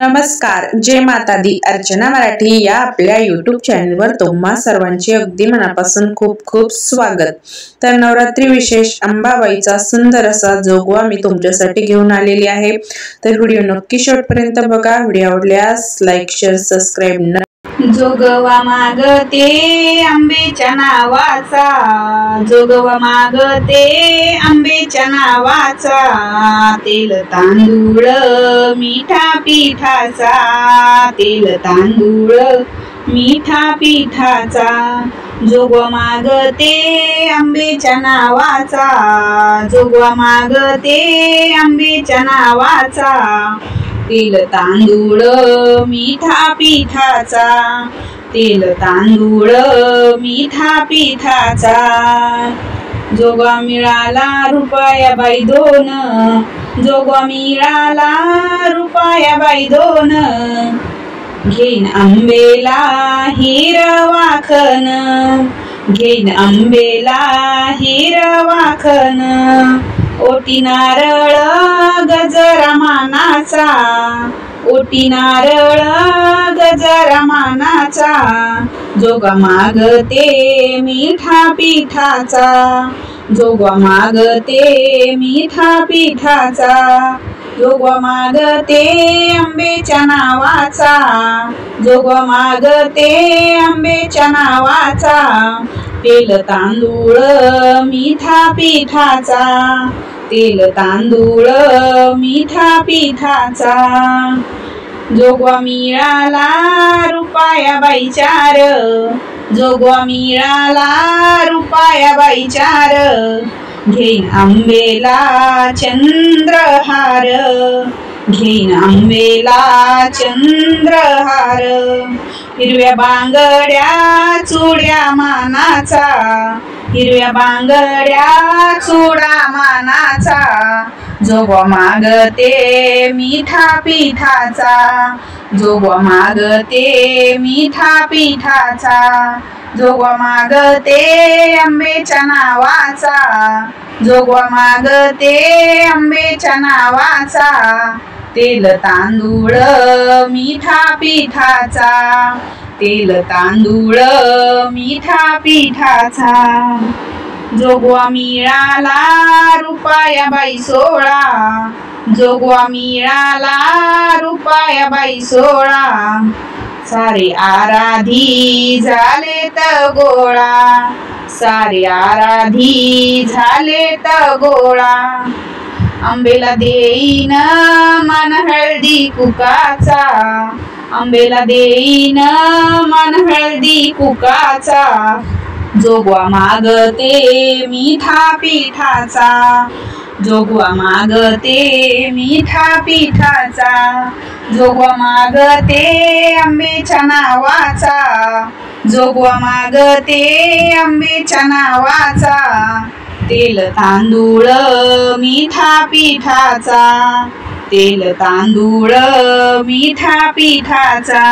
नमस्कार, जय माता दी. अर्चना मराठी या आपल्या यूट्यूब चॅनलवर तुम्हा सर्वांचे अगदी मनापासून खूप खूप स्वागत. तर नवरात्री विशेष अंबाबाईचा सुंदर असा जोगवा मी तुमच्यासाठी घेऊन आलेली आहे. तर व्हिडिओ नक्की शेवटपर्यंत बघा. व्हिडिओ आवडल्यास लाईक, शेअर, सबस्क्राईब जोगवा मागते आंबेच्या नावाचा, जोगवा मागते आंबेच्या नावाचा, तेल तांदूळ मिठा पिठाचा, तेल तांदूळ मिठा पिठाचा. जोगवा मागते आंबेच्या नावाचा, जोगवा मागते आंबेच्या नावाचा, तेल तांदूळ मिठा पिठाचा, तेल तांदूळ मिठा पिठाचा. जोगवा मिळाला रुपयाबाई दोन, जोगवा मिळाला रुपयाबाई दोन, घेईन आंबेला हिरवाखन, घेईन आंबेला हिरवाखन. ओटी नारळ गजरा मानाचा, ओटी नारळ गजरा मानाचा, जोगवा मागते मिठा पिठाचा, जोगवा मागते मिठा पिठाचा. जोगवा मागते आंबेच्या नावाचा, जोगवा मागते आंबेच्या नावाचा, तेल तांदूळ मिठा पिठाचा, तेल तांदूळ मिठा पिठाचा. जोगवा मिळाला रुपयाबाई चार, जोगवा मिळाला रुपयाबाई चार, घेईन आंबेला चंद्रहार, घेईन आंबेला चंद्रहार. हिरव्या बांगड्या चुड्या मानाचा, हिरव्या बांगड्या चुडा मानाचा, जोगवा मागते मिठा पिठाचा, जोगवा मागते मिठा पिठाचा. जोगवा मागते आंबेच्या नावाचा, जोगवा मागते आंबेच्या नावाचा, तेल तांदूळ मिठा पिठाचा, तेल तांदूळ मिठा पिठाचा. जोगवा मिळाला रुपयाबाई 16, जोगवा मिळाला रुपयाबाई 16, सारे आराधी झालेत गोळा, सारे आराधी झालेत गोळा. आंबेला देईन मन हळदी कुकाचा, आंबेला देईन मन हळदी कुकाचा, जोगवा मागते मिठा पिठाचा, जोगवा मागते मिठा पिठाचा. जोगवा मागते आंबेच्या नावाचा, जोगवा मागते आंबेच्या नावाचा, तेल तांदूळ मिठा पिठाचा, तेल तांदूळ मिठा पिठाचा.